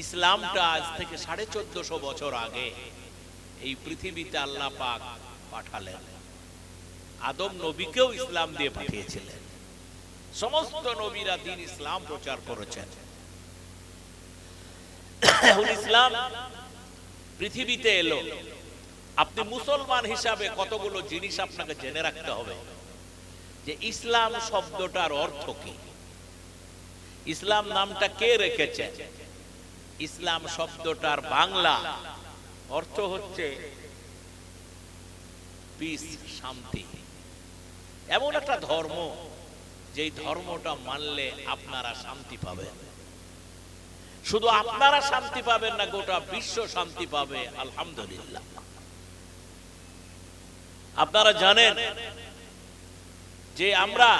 ইসলামটা আজ থেকে 1450 বছর আগে এই পৃথিবীতে আল্লাহ পাক পাঠালেন। আদম নবীকেও ইসলাম দিয়ে পাঠিয়েছিলেন। সমস্ত নবীরা দ্বীন ইসলাম প্রচার করেছেন। এখন ইসলাম পৃথিবীতে এলো। আপনি মুসলমান হিসাবে কতগুলো জিনিস আপনাকে জেনে রাখতে হবে যে ইসলাম শব্দটার অর্থ কি, ইসলাম নামটা কে রেখেছে। ইসলাম শব্দটার বাংলা অর্থ হচ্ছে পিস, শান্তি। এমন একটা ধর্ম যেই ধর্মটা মানলে আপনারা শান্তি পাবেন। শুধু আপনারা শান্তি পাবেন না, গোটা বিশ্ব শান্তি পাবে। আলহামদুলিল্লাহ। আপনারা জানেন যে আমরা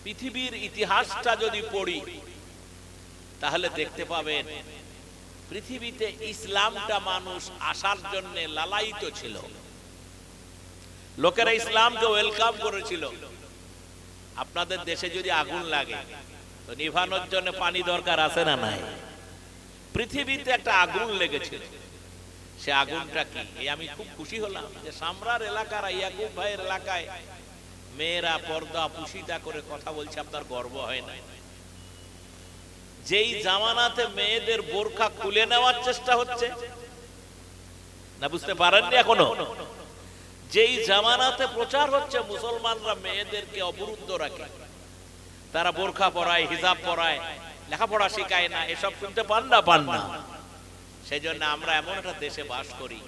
পৃথিবীর ইতিহাসটা যদি পড়ি তাহলে দেখতে পাবেন পৃথিবীতে ইসলামটা মানুষ আসার জন্য লালায়িত ছিল। লোকেরা ইসলামকে ওয়েলকাম করেছিল। আপনাদের দেশে যদি আগুন লাগে তো নিভানোর জন্য পানি দরকার আছে না নাই? পৃথিবীতে একটা আগুন লেগেছিল। সে আগুনটা কি? আমি খুব খুশি হলাম যে সামরার এলাকার ইয়াকুব ভাইয়ের এলাকায় মেয়েরা পর্দা পুশিদা করে কথা বলছে। আপনার গর্ব হয় না? যেই জামানাতে মেয়েদের বোরখা খুলে নেওয়ার চেষ্টা হচ্ছে না, বুঝতে পারেননি এখনো? যেই জামানাতে প্রচার হচ্ছে মুসলমানরা মেয়েদেরকে অবরুদ্ধ রাখে, তারা বোরখা পরায়, হিজাব পরায়, লেখাপড়া শেখায় না, এসব শুনতে পান না। সেই জন্য আমরা এমন একটা দেশে বাস করি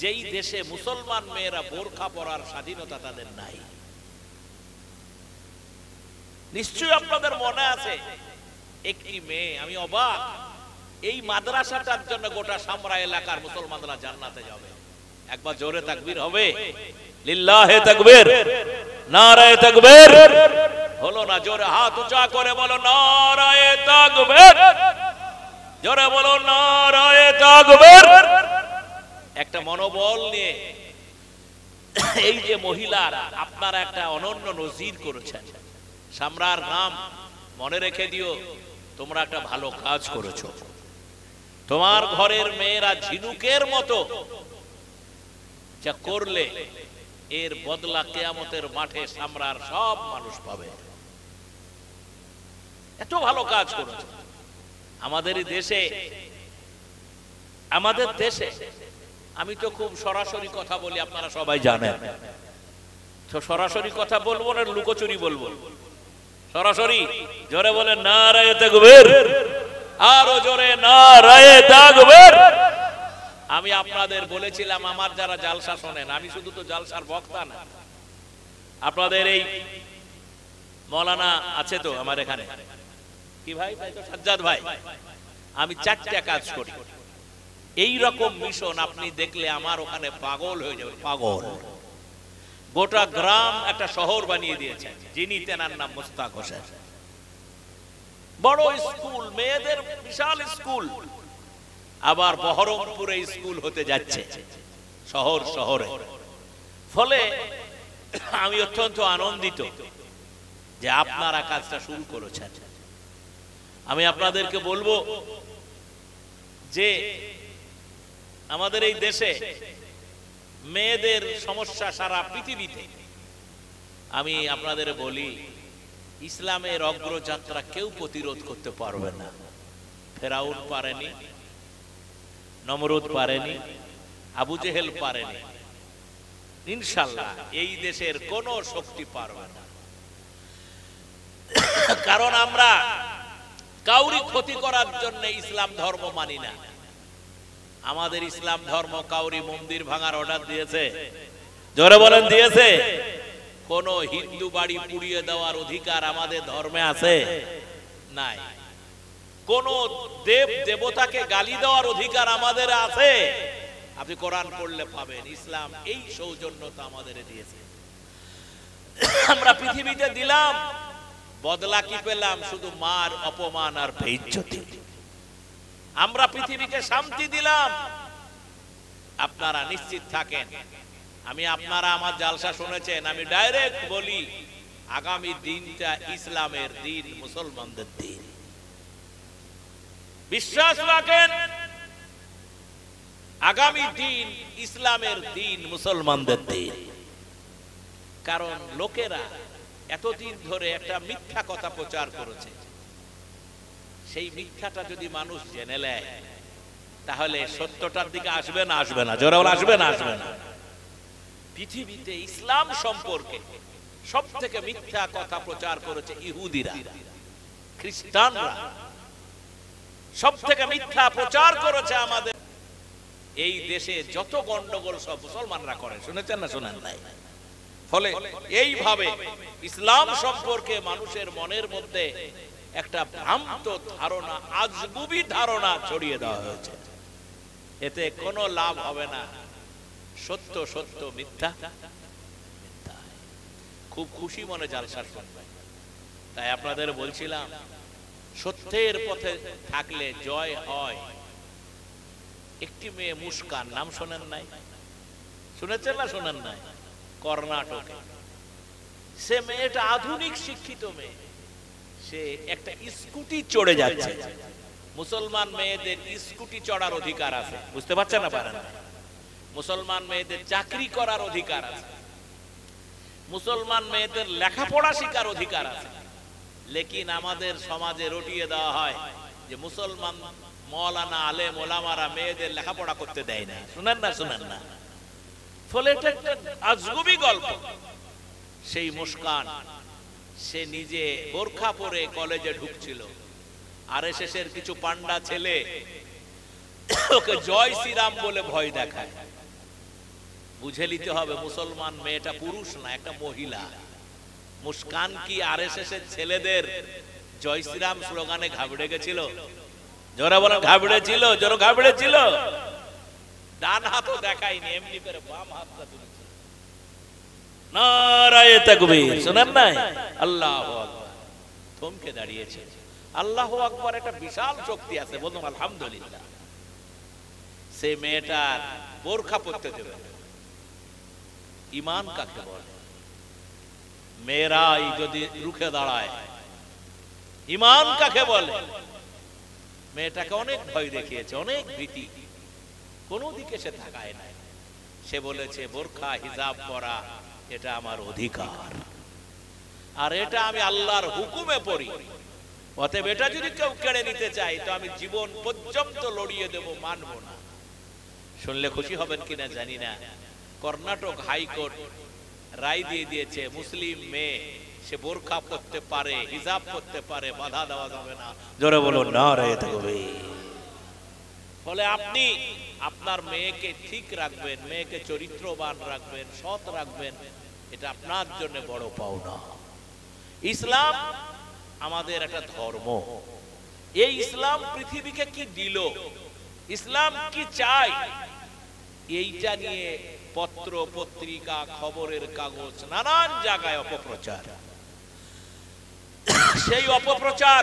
যেই দেশে মুসলমান মেয়েরা বোরখা পরার স্বাধীনতা তাদের নাই। নিশ্চয়ই আপনাদের মনে আছে একটি মেয়ে, আমি অবাক, এই মাদ্রাসাটার জন্য গোটা সামরা এলাকার মুসলমানরা জান্নাতে যাবে। একবার জোরে তাকবীর হবে? লিল্লাহে তাকবীর, নারায়ে তাকবীর। হলো না? জোরে হাত উঁচা করে বলো নারায়ে তাকবীর। জোরে বলো নারায়ে তাকবীর। একটা মনোবল নিয়ে এই যে মহিলারা, আপনারা একটা অনন্য নজির করেছেন। সামরার নাম মনে রেখে দিও, তোমরা একটা ভালো কাজ করেছো। তোমার ঘরের মেয়েরা ঝিনুকের মতো যা করলে এর বদলা কিয়ামতের মাঠে সামরার সব মানুষ পাবে। এত ভালো কাজ করেছো। আমাদের দেশে আমি তো খুব সরাসরি কথা বলি, আপনারা সবাই জানেন। তো সরাসরি কথা বলবো না লুকোচুরি বলবো? সরাসরি। জোরে বলে নারায়ে তাকবীর, আরো জোরে নারায়ে তাকবীর। আমি আপনাদের বলেছিলাম, আমার যারা জালসা শোনেন, আমি শুধু তো জালসার বক্তা না, আপনাদের এই মৌলানা আছে তো আমার এখানে, কি ভাই তো সাজ্জাদ ভাই, আমি 4টা কাজ করি। এই রকম মিশন আপনি দেখলে আমার ওখানে পাগল হয়ে যাবে, পাগল। গোটা গ্রাম একটা শহর বানিয়ে দিয়েছে, যিনি তেনার নাম মুস্তাক হোসেন। বড় স্কুল, মেয়েদের বিশাল স্কুল, আবার বহরমপুরে স্কুল হতে যাচ্ছে শহরে। ফলে আমি অত্যন্ত আনন্দিত যে আপনারা কাজটা শুরু করেছেন। আমি আপনাদেরকে বলবো যে আমাদের এই দেশে মেয়েদের সমস্যা সারা পৃথিবীতে। আমি আপনাদের বলি, ইসলামের অগ্রযাত্রা কেউ প্রতিরোধ করতে পারবে না। ফেরাউন পারেনি, নমরুদ পারেনি, আবু জেহেল পারেনি, ইনশাআল্লাহ এই দেশের কোন শক্তি পারবে না। কারণ আমরা কাউরি ক্ষতি করার জন্য ইসলাম ধর্ম মানি না। আমাদের ইসলাম ধর্ম কাউরি মন্দির ভাঙার অর্ডার দিয়েছে? জোরে বলেন, দিয়েছে? কোন হিন্দু বাড়ি পুড়িয়ে দেওয়ার অধিকার আমাদের ধর্মে আছে? নাই। কোন দেব দেবতাকে গালি দেওয়ার অধিকার আমাদের আছে? আপনি কোরআন পড়লে পাবেন। ইসলাম এই সৌজন্যতা আমাদের দিয়েছে। আমরা পৃথিবীতে দিলাম, বদলা কি পেলাম? শুধু মার, অপমান আর বেইজ্জতি। আমরা পৃথিবীকে শান্তি দিলাম। আপনারা নিশ্চিত থাকেন, আপনারা আমার জালসা শুনেছেন, আমি ডাইরেক্ট বলি, আগামী দিনটা ইসলামের দিন, মুসলমানদের দিন। বিশ্বাস রাখেন আগামী দিন ইসলামের দিন, মুসলমানদের দিন। কারণ লোকেরা এতদিন ধরে একটা মিথ্যা কথা প্রচার করেছে, সেই মিথ্যাটা যদি মানুষ জেনে নেয় তাহলে সত্যটার দিকে আসবে না? আসবে না? জোরে বলে আসবে না? আসবে না? পৃথিবীতে ইসলাম সম্পর্কে সব থেকে মিথ্যা কথা প্রচার করেছে ইহুদিরা, খ্রিস্টানরা। সব থেকে মিথ্যা প্রচার করেছে আমাদের এই দেশে যত গন্ডগোল সব মুসলমানরা করে। শুনেছেন না শোনেন নাই? ফলে এইভাবে ইসলাম সম্পর্কে মানুষের মনের মধ্যে একটা ভ্রান্ত ধারণা, আজগুবি ধারণা ছড়িয়ে দেওয়া হয়েছে। এতে কোনো লাভ হবে না। সত্য সত্য, মিথ্যা মিথ্যা। খুব খুশি মনে জালসা শুনবেন। তাই আপনাদের বলছিলাম সত্যের পথে থাকলে জয় হয়। একটি মেয়ে মুস্কান, নাম শোনেন নাই? শুনেছেন না শোনেন নাই? কর্ণাটকে সে মেয়েটা আধুনিক শিক্ষিত মেয়ে, সে একটা স্কুটি চড়ে যাচ্ছে। মুসলমান মেয়েদের স্কুটি চড়ার অধিকার আছে, বুঝতে পারছেন না? পারেন? মুসলমান মেয়েদের চাকরি করার অধিকার আছে, মুসলমান মেয়েদের লেখাপড়া শিকার অধিকার আছে। লেকিন আমাদের সমাজে রটিয়ে দেওয়া হয় যে মুসলমান মৌলানা আলেম ওলামারা মেয়েদের লেখাপড়া করতে দেয় না। শুনেন না শুনেন না? ফলে এটা একটা আজগুবি গল্প। সেই মুস্কান সে নিজে বোরখা পরে কলেজে ঢুকছিল, আরএসএস এর কিছু পান্ডা ছেলে ওকে জয় শ্রীরাম বলে ভয় দেখায়। বুঝে নিতে হবে মুসলমান মেয়েটা পুরুষ না, একটা মহিলা। মুস্কান কি আরএসএস এর ছেলেদের জয় শ্রীরাম স্লোগানে ঘাবড়ে গেছিল? জোরে বলেন, ঘাবড়েছিল? জোরে ঘাবড়েছিল? ডান হাতও দেখায়নি, এমনি করে বাম হাতটা তুলেছে। নারায়ে তাকবীর, শুনেন নাই? আল্লাহু আকবার। থমকে দাঁড়িয়েছে। আল্লাহু আকবার একটা বিশাল শক্তি আছে, বলুন আলহামদুলিল্লাহ। সে মেয়েটার বোরখা পরতে দেবে। ঈমান কাকে বলে? মেয়েরাই যদি রুখে দাঁড়ায়, ঈমান কাকে বলে? মেয়েটাকে অনেক ভয় দেখিয়েছে, অনেক ভীতি, কোনো দিকে সে তাকায় নাই। সে বলেছে বোরখা হিজাব পরা এটা আমার অধিকার, আর এটা আমি আল্লাহর হুকুমে পড়ি। অতএব এটা যদি কেউ কেড়ে নিতে চায় তো আমি জীবন পর্যন্ত লড়িয়ে দেব, মানব না। শুনলে খুশি হবেন কিনা জানি না, কর্ণাটক হাইকোর্ট রায় দিয়ে দিয়েছে মুসলিম মেয়ে সে বোরখা পরতে পারে, হিজাব পরতে পারে, বাধা দেওয়া যাবে না। জোরে বলুন নারায়ে তাকবীর। ফলে আপনি আপনার মেয়েকে ঠিক রাখবেন, মেয়েকে চরিত্রবান রাখবেন, সৎ রাখবেন, এটা আপনার জন্য বড় পাওনা। ইসলাম আমাদের একটা ধর্ম। এই ইসলাম পৃথিবীকে কি দিল, ইসলাম কি চাই, এইটা নিয়ে পত্র পত্রিকা, খবরের কাগজ, নানান জায়গায় অপপ্রচার। সেই অপপ্রচার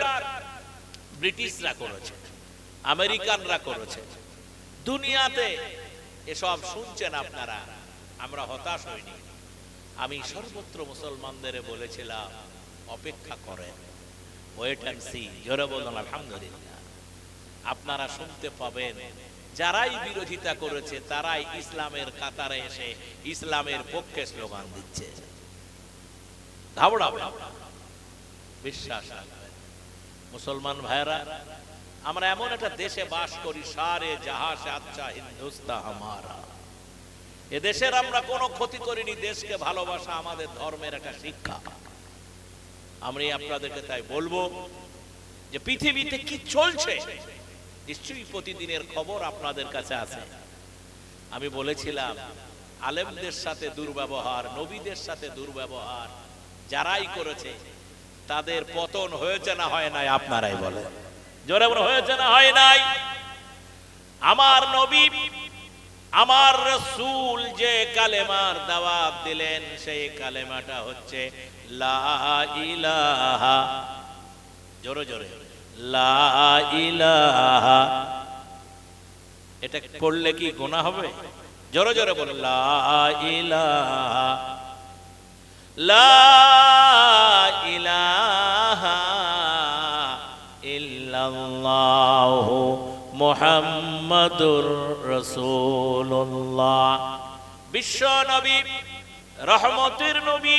ব্রিটিশরা করেছে, আমেরিকানরা করেছে। দুনিয়াতে এসব শুনছেন আপনারা, আমরা হতাশ হইনি। আমি সর্বত্র মুসলমানদের বলেছিলাম অপেক্ষা করেন, ওয়েট এন্ড সি। জোরে বলুন আলহামদুলিল্লাহ। আপনারা শুনতে পাবেন যারাই বিরোধিতা করেছে তারাই ইসলামের কাতারে এসে ইসলামের পক্ষে স্লোগান দিচ্ছে। ঘাবড়াবেন না, বিশ্বাস রাখবেন। মুসলমান ভাইরা, আমরা এমন একটা দেশে বাস করি, সারে জাহাঁ সে আচ্ছা হিন্দুস্তান হামারা। এ দেশের আমরা কোনো ক্ষতি করিনি, দেশকে ভালোবাসা আমাদের ধর্মের একটা শিক্ষা। আমি আপনাদেরকে তাই বলবো যে পৃথিবীতে কি চলছে নিশ্চয়ই প্রতিদিনের খবর আপনাদের কাছে আছে। আমি বলেছিলাম আলেমদের সাথে দুর্ব্যবহার, নবীদের সাথে দুর্ব্যবহার যারাই করেছে তাদের পতন হয়েছে না হয় নাই? আপনারাই বলেন, জোরে বলে হয়েছে না হয় নাই? আমার নবী, আমার রাসূল যে কালেমার দাওয়াত দিলেন সেই কালেমাটা হচ্ছে লা ইলাহা, জোরে জোরে লা ইলাহা। এটা পড়লে কি গুনাহ হবে? জোরে জোরে বলে লা ইলাহা, লা ইলাহা ইল্লাল্লাহ। ইল্লাল্লাহু মুহাম্মাদুর রাসূলুল্লাহ। বিশ্ব নবী, রহমতের নবী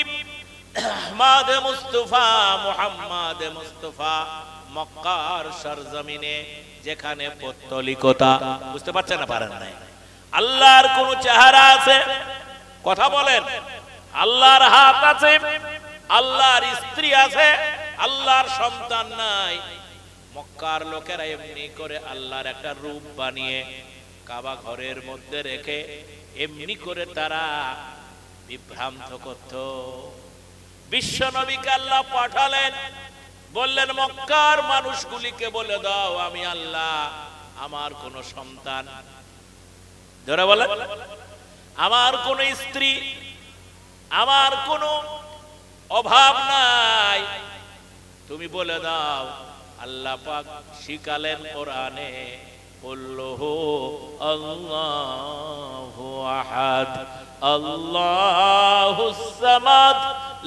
আহমদ মুস্তাফা, মুহাম্মদ মুস্তাফা মক্কার সরজমিনে যেখানে পৌত্তলিকতা, বুঝতে পারছেন না? পারেন নাই? আল্লাহর কোন চেহারা আছে? কথা বলেন। আল্লাহর হাত আছে, আল্লাহর স্ত্রী আছে, আল্লাহর সন্তান নাই। মক্কার লোকেরা এমনি করে আল্লাহর একটা রূপ বানিয়ে কাবা ঘরের মধ্যে রেখে এমনি করে তারা বিভ্রান্ত করত। বিশ্ব নবীকে আল্লাহ পাঠালেন, বললেন মক্কার মানুষগুলিকে বলে দাও আমি আল্লাহ, আমার কোন সন্তান, যারা বলে আমার কোন স্ত্রী, আমার কোন অভাব নাই, তুমি বলে দাও। আল্লাহ পাক শিখালেন কোরআনে, কুল্লুহু আল্লাহু আহাদ আল্লাহুস সামাদ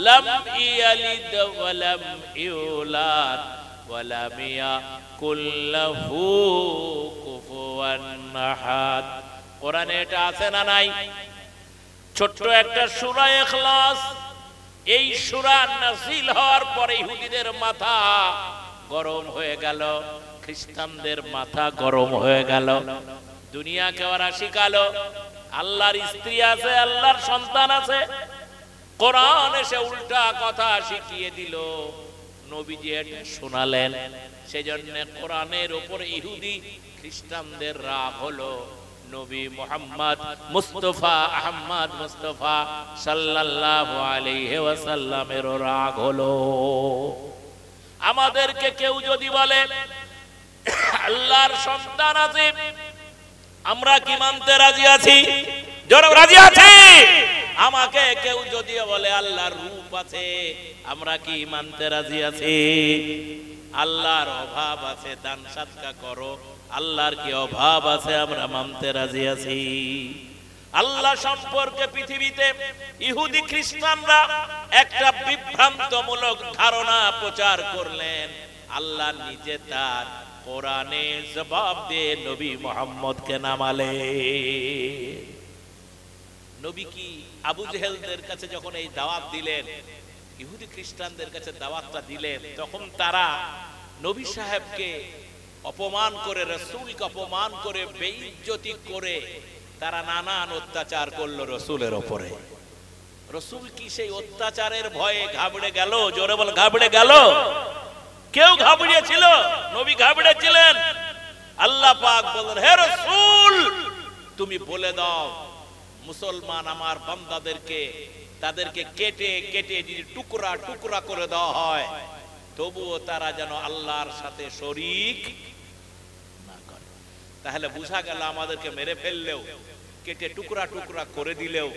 লাম ইয়ালিদ ওয়া লাম ইউলাদ ওয়া লাম ইয়াকুল লাহু কুফুয়ান আহাদ। কোরআনে এটা আছে না নাই? ছোট্ট একটা সূরা ইখলাস, এই সূরা নাযিল হওয়ার পরে ইহুদিদের মাথা গরম হয়ে গেল, খ্রিস্টানদের মাথা গরম হয়ে গেল। দুনিয়াকে ওরা শিখালো আল্লাহর স্ত্রী আছে, আল্লাহর সন্তান আছে। কোরআন এসে উল্টা কথা শিখিয়ে দিল, নবীজি এটা শোনালেন। সেজন্য কোরআনের উপরে ইহুদি খ্রিস্টানদের রাগ হলো, নবী মুহাম্মদ মুস্তাফা আহমদ মুস্তাফা সাল্লাল্লাহু আলাইহি ওয়াসাল্লামের রাগ হলো। আমাদেরকে কেউ যদি বলে আল্লাহর সন্তান আছে, আমরা কি মানতে রাজি আছি? জোরে রাজি আছি। আমাকে কেউ যদি বলে আল্লাহর রূপ আছে, আমরা কি মানতে রাজি আছি? আল্লাহর অভাব আছে, দান সাদকা করো, আল্লাহর কি অভাব আছে? আমরা মানতে রাজি আছি। আল্লাহ সম্পর্কে পৃথিবীতে ইহুদি খ্রিস্টানরা একটা বিভ্রান্তমূলক ধারণা প্রচার করলেন। আল্লাহ নিজে তার কোরআনে জবাব দিয়ে নবী মুহাম্মদকে নামালে। নবী কি আবু জেহেলদের কাছে যখন এই দাওয়াত দিলেন, ইহুদি খ্রিস্টানদের কাছে দাওয়াতটা দিলেন, তখন তারা নবী সাহেবকে অপমান করে, রাসূলকে অপমান করে, বেইজ্জতি করে তারা নানান অত্যাচার করলো রাসূলের উপরে। রাসূল কি সেই অত্যাচারের ভয়ে ঘাবড়ে গেল? জোরে বল, ঘাবড়ে গেল? কেউ ঘাবড়িয়েছিল? নবী ঘাবড়েছিলেন? আল্লাহ পাক বলেন, হে রাসূল তুমি বলে দাও মুসলমান আমার বান্দাদেরকে, তাদেরকে কেটে কেটে যদি টুকরা টুকরা করে দেওয়া হয়, তবুও তারা যেন আল্লাহর সাথে শরীক না করে। তাহলে বুঝা গেল আমাদেরকে মেরে ফেললেও, কেটে টুকরা টুকরা করে দিলেও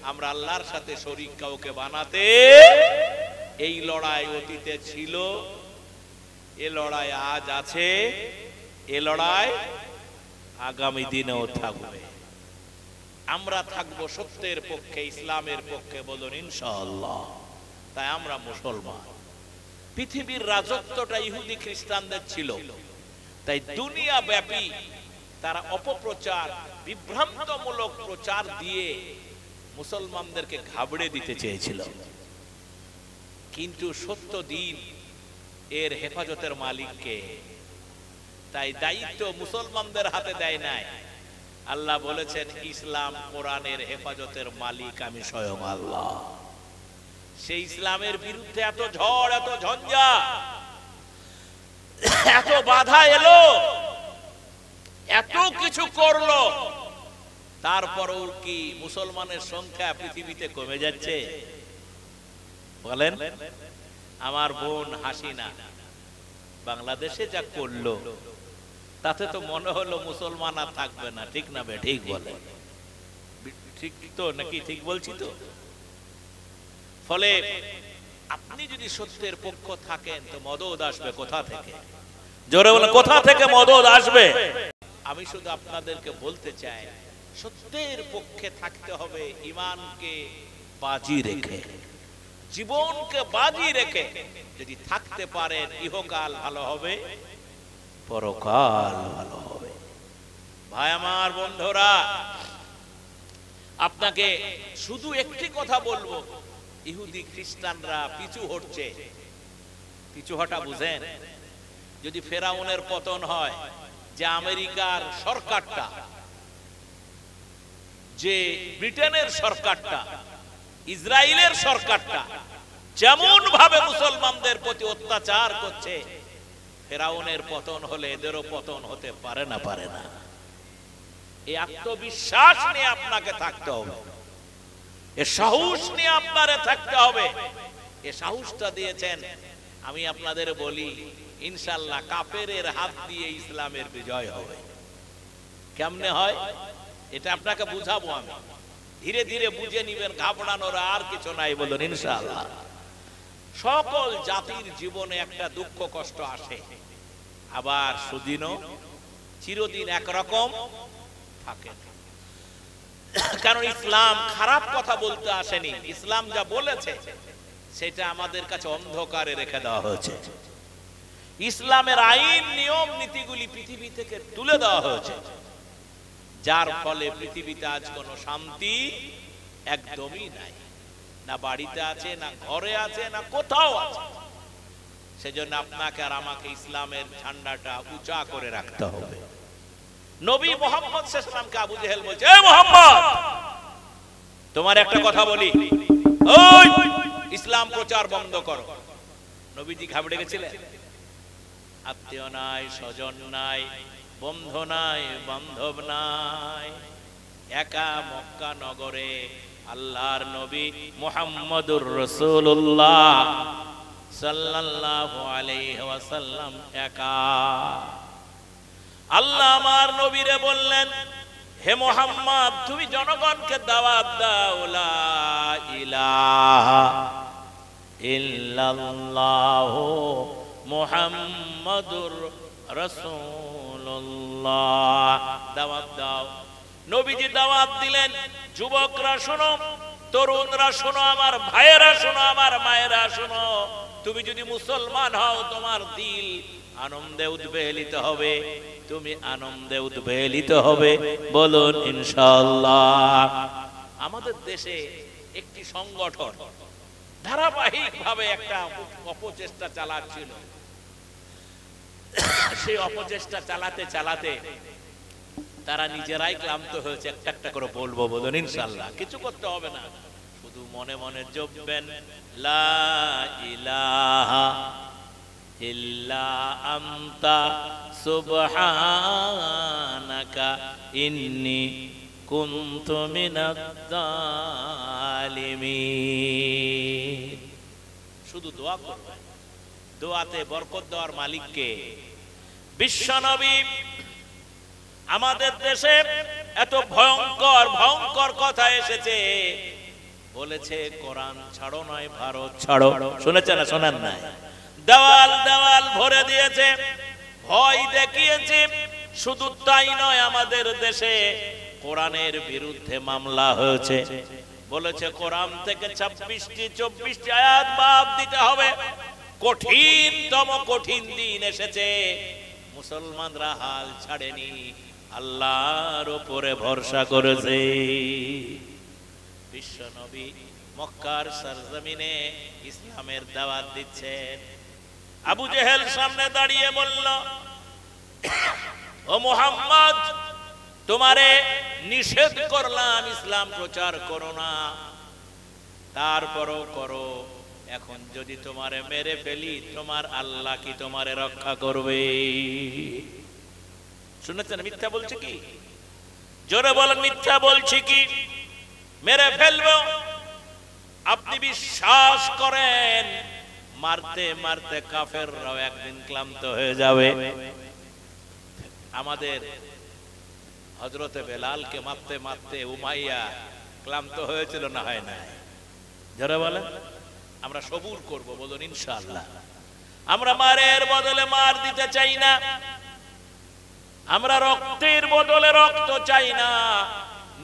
আমরা আল্লাহর সাথে শরীক কাউকে বানাতে, এই লড়াই অতীতে ছিল, এ লড়াই আজ আছে, এ লড়াই আগামী দিনেও থাকবে। আমরা থাকবো সত্যের পক্ষে, ইসলামের পক্ষে, বলুন ইনশাআল্লাহ। তাই আমরা মুসলমান। পৃথিবীর রাজত্বটা ইহুদি খ্রিস্টানদের ছিল, তাই দুনিয়া ব্যাপী তারা অপপ্রচার, বিভ্রান্তমূলক প্রচার দিয়ে মুসলমানদেরকে ঘাবড়ে দিতে চেয়েছিল। কিন্তু সত্য দিন এর হেফাজতের মালিককে, তাই দায়িত্ব মুসলমানদের হাতে দেয় নাই। আল্লাহ বলেছেন ইসলাম কোরআনের হেফাজতের মালিক আমি স্বয়ং আল্লাহ। সেই ইসলামের বিরুদ্ধে এত ঝড়, এত ঝঞ্ঝা, এত বাধা এলো, এত কিছু করলো, তারপরও কি মুসলমানের সংখ্যা পৃথিবীতে কমে যাচ্ছে? বলেন। আমার বোন হাসিনা বাংলাদেশে যা করলো, তাতে তো মনে হলো মুসলমান আর থাকবে না, ঠিক না? ঠিক বলে, ঠিক তো নাকি? ঠিক বলছি তো? ফলে আপনি যদি সত্যের পক্ষ থাকেন তো মদদ আসবে কোথা থেকে? জোরে বলে, কোথা থেকে মদদ আসবে? আমি শুধু আপনাদেরকে বলতে চাই, সত্যের পক্ষে থাকতে হবে ঈমানকে বাজি রেখে, জীবনকে বাজি রেখে। যদি থাকতে পারেন ইহকাল ভালো হবে, পরকাল ভালো হবে। ভাই আমার, বন্ধুরা, আপনাকে শুধু একটি কথা বলবো, ইহুদি খ্রিস্টানরা পিছু হটছে। পিছু হটা বুঝেন? যদি ফেরাউনের পতন হয়, যে আমেরিকার সরকারটা, যে ব্রিটেনের সরকারটা, ইসরায়েলের সরকারটা যেমন ভাবে মুসলমানদের প্রতি অত্যাচার করছে, ফেরাউনের পতন হলে এদেরও পতন হতে পারে না? পারে না? এই আত্মবিশ্বাস নিয়ে আপনাকে থাকতে হবে, এ সাহস নিয়ে আপনারে থাকতে হবে। এ সাহসটা দিয়েছেন, আমি আপনাদের বলি, ইনশাআল্লাহ কাফেরের হাত দিয়ে ইসলামের বিজয় হবে। কেমনে হয় এটা আপনাকে বুঝাবো আমি, ধীরে ধীরে বুঝে নিবেন, ঘাবড়ানোর আর কিছু নাই। বলুন ইনশাআল্লাহ। সকল জাতির জীবনে একটা দুঃখ কষ্ট আসে, আবার সুদিনও চিরদিন একরকম থাকে না। কারণ ইসলাম খারাপ কথা বলতে আসেনি, ইসলাম যা বলেছে সেটা আমাদের কাছে অন্ধকারে রেখে দেওয়া হয়েছে। ইসলামের আইন নিয়ম নীতিগুলি পৃথিবী থেকে তুলে দেওয়া হয়েছে, যার ফলে পৃথিবীতে আজ কোনো শান্তি একদমই নাই, না বাড়িতে আছে, না ঘরে আছে, না কোথাও আছে। সেজন্য আপনাকে আর আমাকে ইসলামের ঝান্ডাটা উঁচা করে রাখতে হবে। নবী মুহাম্মদ সাল্লাল্লাহু আলাইহি ওয়াসাল্লামকে আবু জেহেল বলছে, এ মুহাম্মদ, তোমার একটা কথা বলি, ওই ইসলাম প্রচার বন্ধ করো। নবীজি ঘাবড়ে গেছিলেন। আত্মীয় নাই, স্বজন নাই, বন্ধু নাই, বান্ধব নাই, একা মক্কা নগরে আল্লাহর নবী মুহাম্মদুর রাসূলুল্লাহ সাল্লাল্লাহু আলাইহি ওয়াসাল্লাম একা। আল্লাহ আমার নবীরে বললেন, হে মুহাম্মদ, তুমি জনগণকে দাওয়াত দাও, লা ইলাহা ইল্লাল্লাহু মুহাম্মাদুর রাসূলুল্লাহ, দাওয়াত দাও। নবীজি দাওয়াত দিলেন। যুবকরা শোনো, তরুণরা শোনো, আমার ভাইয়েরা শোনো, আমার মায়েরা শোনো, তুমি যদি মুসলমান হও তোমার দিল আনন্দে উদ্বেলিত হবে, তুমি আনন্দে উদ্বেলিত হবে। বলুন ইনশাআল্লাহ। আমাদের দেশে একটি সংগঠন ধারাবাহিক ভাবে একটা অপচেষ্টা চালাচ্ছিল। সেই অপচেষ্টা চালাতে চালাতে তারা নিজেরাই ক্লান্ত হয়েছে। একটা একটা করে বলবো, বলুন ইনশাআল্লাহ। কিছু করতে হবে না, শুধু মনে মনে জপবেন, লা ইলাহা ইল্লা আনতা সুবহানাকা ইন্নী কুনতু মিনাজ জালিমিন। শুধু দোয়া করবেন, দোয়াতে বরকত দেওয়ার মালিককে। বিশ্বনবী আমাদের দেশে এত ভয়ঙ্কর ভয়ঙ্কর কথা এসেছে, বলেছে কোরআন ছাড়ো নয় ভারত ছাড়ো। শুনেছেন না? শোনেন নাই? দেওয়াল দেওয়াল ভরে দিয়েছে, ভয় দেখিয়েছে। শুধু তাই নয়, আমাদের দেশে কোরআনের বিরুদ্ধে মামলা হয়েছে। বলেছে কোরআন থেকে 26টি 24টি আয়াত বাদ দিতে হবে। কঠিনতম কঠিন দিন এসেছে, মুসলমানরা হাল ছাড়েনি, আল্লাহর উপরে ভরসা করেছে। বিশ্বনবী মক্কার সরজমিনে ইসলামের দাওয়াত দিচ্ছেন। আবু জেহেল সামনে দাঁড়িয়ে বলল, ও মুহাম্মদ, তোমারে নিষেধ করলাম ইসলাম প্রচার করো না, তারপরও করো। এখন যদি তোমারে মেরে ফেলি, তোমার আল্লাহ কি তোমারে রক্ষা করবে? শুনেছেন মিথ্যা বলছে কি? জোরে বলেন, মিথ্যা বলছি কি? মেরে ফেলবো। আপনি বিশ্বাস করেন, মারতে মারতে কাফেররাও একদিন ক্লান্ত হয়ে যাবে। আমাদের হযরতে বেলালকে মারতে মারতে উমাইয়া ক্লান্ত হয়েছিল না? হয় না? যারা বলেন আমরা সবুর করব, বলুন ইনশাআল্লাহ। আমরা মারের বদলে মার দিতে চাই না, আমরা রক্তের বদলে রক্ত চাই না।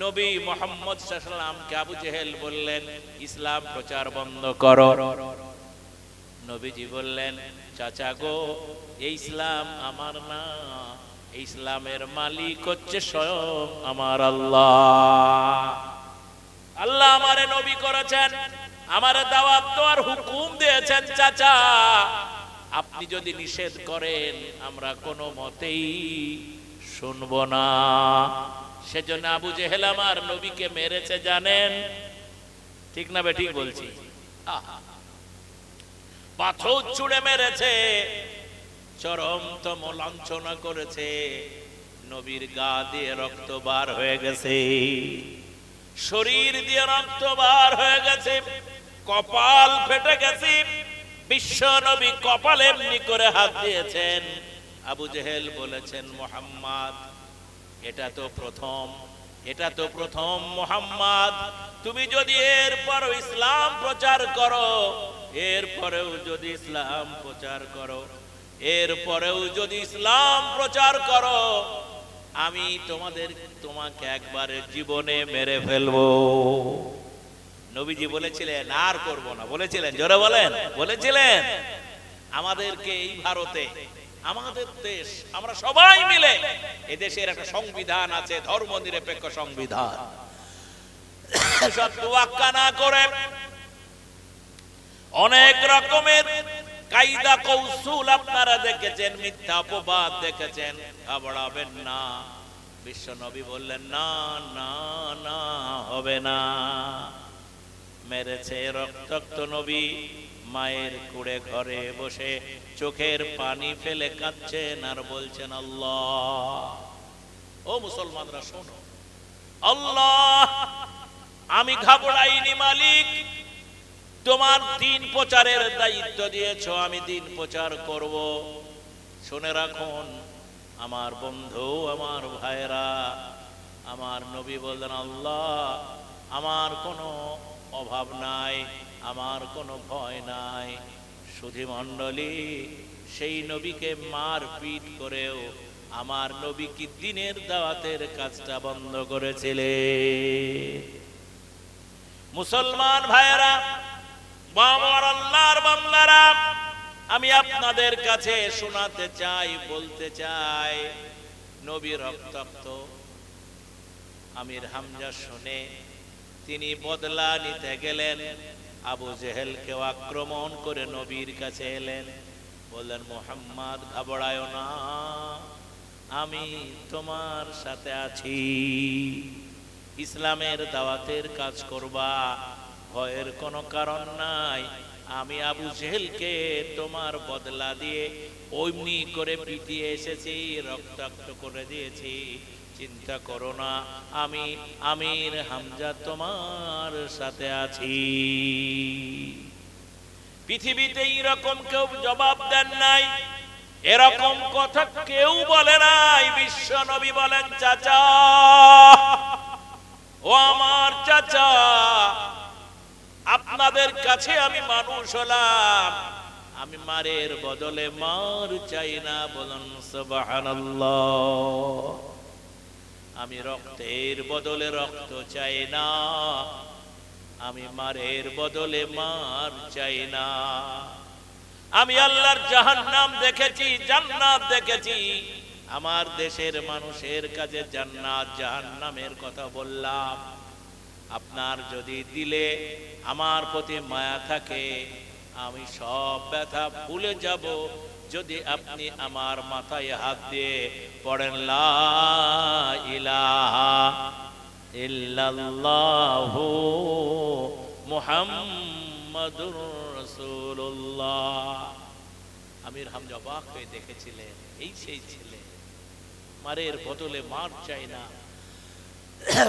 নবী মুহাম্মদ সাল্লাল্লাহু আলাইহি ওয়াসাল্লামকে আবু জেহেল বললেন, ইসলাম প্রচার বন্ধ করো। নবীজি বললেন, চাচা গো, এই ইসলাম আমার না, এই ইসলামের মালিক হচ্ছে স্বয়ং আমার আল্লাহ। আল্লাহ আমারে নবী করেছেন, আমারে দাওয়াত দেওয়ার হুকুম দিয়েছেন। চাচা, আপনি যদি নিষেধ করেন আমরা কোনো মতেই শুনবো না। সেজন্য আবু জেহেল আমার নবীকে মেরেছে, জানেন? ঠিক না ঠিক বলছি? পাথর ছুঁড়ে মেরেছে, চরমতম লাঞ্ছনা করেছে। নবীর গা দিয়ে রক্ত বার হয়ে গেছে, শরীর দিয়ে রক্ত বার হয়ে গেছে, কপাল ফেটে গেছে। বিশ্ব নবী কপালে এমনি করে হাত দিয়েছেন। আবু জেহেল বলেছেন, মুহাম্মদ, এটা তো প্রথম মুহাম্মদ, তুমি যদি এরপরও ইসলাম প্রচার করো, এরপরেও যদি ইসলাম প্রচার করো, আমি তোমাকে একবারে জীবনে মেরে ফেলবো। নবীজি বলেছিলেন আর করব না, বলেছিলেন, জোরে বলেন, বলেছিলেন। আমাদেরকে এই ভারতে, আমাদের দেশ, আমরা সবাই মিলে, এদেশের একটা সংবিধান আছে, ধর্ম নিরপেক্ষ সংবিধান। সব তোয়াক্কা না করে অনেক রকমের কায়দা কৌশল আপনারা দেখেছেন, মিথ্যা অপবাদ দেখেছেন, ঘাবড়াবেন না। বিশ্ব নবী বললেন, না না না, হবে না। মেরেছে রক্তাক্ত নবী মায়ের কুড়ে ঘরে বসে চোখের পানি ফেলে কাঁদছেন আর বলছেন, আল্লাহ, ও মুসলমানরা শোনো, আল্লাহ, আমি ঘাবড়াইনি মালিক, তোমার দিন প্রচারের দায়িত্ব দিয়েছো, আমি দিন প্রচার করব। শুনে রাখুন আমার বন্ধু, আমার ভাইরা, আমার নবী বললেন, আল্লাহ, আমার কোনো অভাব নাই, আমার কোনো ভয় নাই। সুধী মণ্ডলী, সেই নবীকে মারপিট করেও আমার নবী কি দিনের দাওয়াতের কাজটা বন্ধ করেছিলেন? মুসলমান ভাইয়েরা, আমার আল্লাহর বান্দারা, আমি আপনাদের কাছে শোনাতে চাই, বলতে চাই, নবী রক্তাক্ত আমির হামজা শুনে তিনি বদলা নিতে গেলেন। আবু জেহেলকে আক্রমণ করে নবীর কাছে এলেন, বললেন, মুহাম্মদ, ঘাবড়ায়ো না, আমি তোমার সাথে আছি, ইসলামের দাওয়াতের কাজ করবা, ভয়ের কোনো কারণ নাই। আমি আবু জেহেলকে তোমার বদলা দিয়ে অমনি করে পিটিয়ে এসেছি, রক্তাক্ত করে দিয়েছি, চিন্তা করো না, আমি আমির হামজা তোমার সাথে আছি। পৃথিবীতে এরকম কেউ জবাব দেন নাই, এরকম কথা কেউ বলে নাই। বিশ্ব নবী বলেন, চাচা, ও আমার চাচা, আপনাদের কাছে আমি মানুষ হলাম, আমি মারের বদলে মার চাই না। বলুন সুবহানাল্লাহ। আমি রক্তের বদলে রক্ত চাই না, আমি মারের বদলে মার চাই না। আমি আল্লাহর জাহান্নাম দেখেছি, জান্নাত দেখেছি। আমার দেশের মানুষের কাছে জান্নাত জাহান্নামের কথা বললাম। আপনার যদি দিলে আমার প্রতি মায়া থাকে, আমি সব ব্যথা ভুলে যাব যদি আপনি আমার মাথায় হাত দিয়ে পড়েন, লা ইলাহা ইল্লাল্লাহু মুহাম্মাদুর রাসূলুল্লাহ। আমির হামজা অবাক হয়ে দেখেছিলেন, এই সেই ছেলে, মারের বদলে মার চাই না,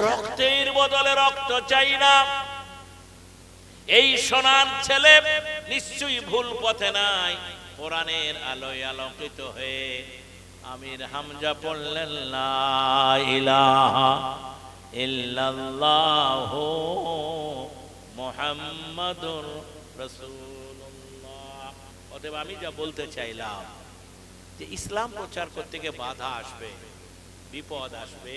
রক্তের বদলে রক্ত চাই না। এই সোনার ছেলে নিশ্চয়ই ভুল পথে নাই। কোরআনের আলোয় আলোকিত হয়ে আমির হামজা পড়লেন, লা ইলাহা ইল্লাল্লাহু মুহাম্মাদুর রাসূলুল্লাহ। অতএব আমি যা বলতে চাইলাম যে ইসলাম প্রচার করতে গিয়ে বাধা আসবে, বিপদ আসবে,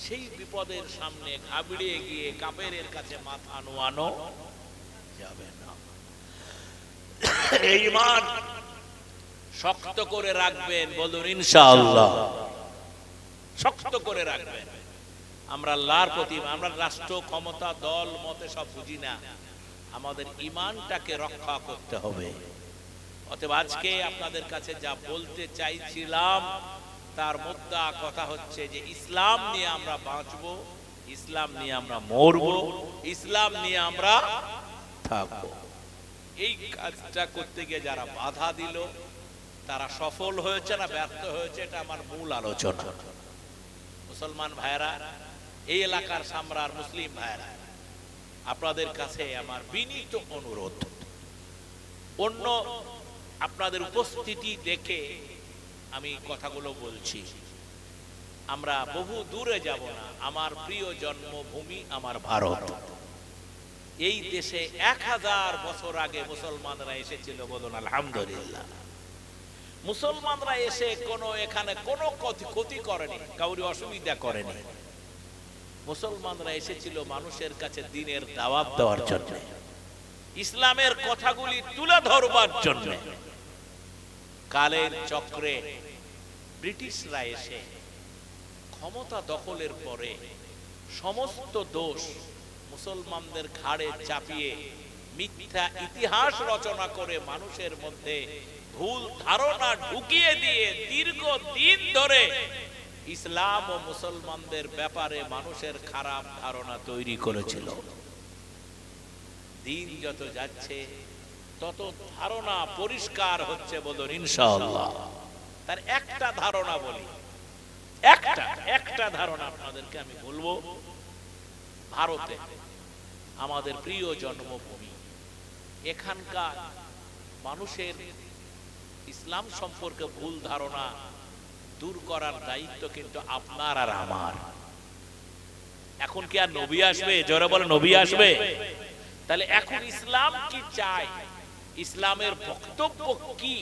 সেই বিপদের সামনে ঘাবড়িয়ে গিয়ে কাফেরের কাছে মাথা নোয়ানো যাবে না। এই ঈমান শক্ত করে রাখবেন, বলুন ইনশাআল্লাহ। শক্ত করে রাখবেন। আমরা আল্লাহর প্রতি, আমরা রাষ্ট্র ক্ষমতা দল মতে সব বুঝি না, আমাদের ঈমানটাকে রক্ষা করতে হবে। অতএব আজকে আপনাদের কাছে যা বলতে চাইছিলাম তার মুদ্রা কথা হচ্ছে যে ইসলাম নিয়ে আমরা বাঁচবো, ইসলাম নিয়ে আমরা মরবো, ইসলাম নিয়ে আমরা থাকবো। এই কাজটা করতে গিয়ে যারা বাধা দিল তারা সফল হয়েছে না ব্যর্থ হয়েছে, এটা আমার মূল আলোচনা। মুসলমান ভাইরা, এই এলাকার সামরার মুসলিম ভাইরা, আপনাদের কাছে আমার বিনীত অনুরোধ, অন্য আপনাদের উপস্থিতি দেখে আমি কথাগুলো বলছি। আমরা বহু দূরে যাব না। আমার প্রিয় জন্মভূমি আমার ভারত। এই দেশে 1000 বছর আগে মুসলমানরা এসেছিল, বলুন আলহামদুলিল্লাহ। মুসলমানরা এসে এখানে কোনো ক্ষতি করেনি, কাউরি অসুবিধা করেনি। মুসলমানরা এসেছিল মানুষের কাছে দ্বীনের দাওয়াত দেওয়ার জন্য, ইসলামের কথাগুলি তুলে ধরবার জন্য। কালের চক্রে ব্রিটিশরা এসে ক্ষমতা দখলের পরে সমস্ত দোষ মুসলমানদের ঘাড়ে চাপিয়ে মিথ্যা ইতিহাস রচনা করে মানুষের মধ্যে ভুল ধারণা ঢুকিয়ে দিয়ে দীর্ঘদিন ধরে ইসলাম ও মুসলমানদের ব্যাপারে মানুষের খারাপ ধারণা তৈরি করেছিল। দিন যত যাচ্ছে তত ধারণা পরিষ্কার হচ্ছে, বলুন ইনশাআল্লাহ। তার একটা ধারণা বলি, একটা ধারণা আপনাদেরকে আমি বলবো। ভারতে আমাদের প্রিয় জন্মভূমি, এখানকার মানুষের ইসলাম সম্পর্কে ভুল ধারণা দূর করার দায়িত্ব কিন্তু আপনার আর আমার। এখন কি আর নবী আসবে? জোরে বলে নবী আসবে? তাহলে এখন ইসলাম কি চাই, ইসলামের বক্তব্য কি,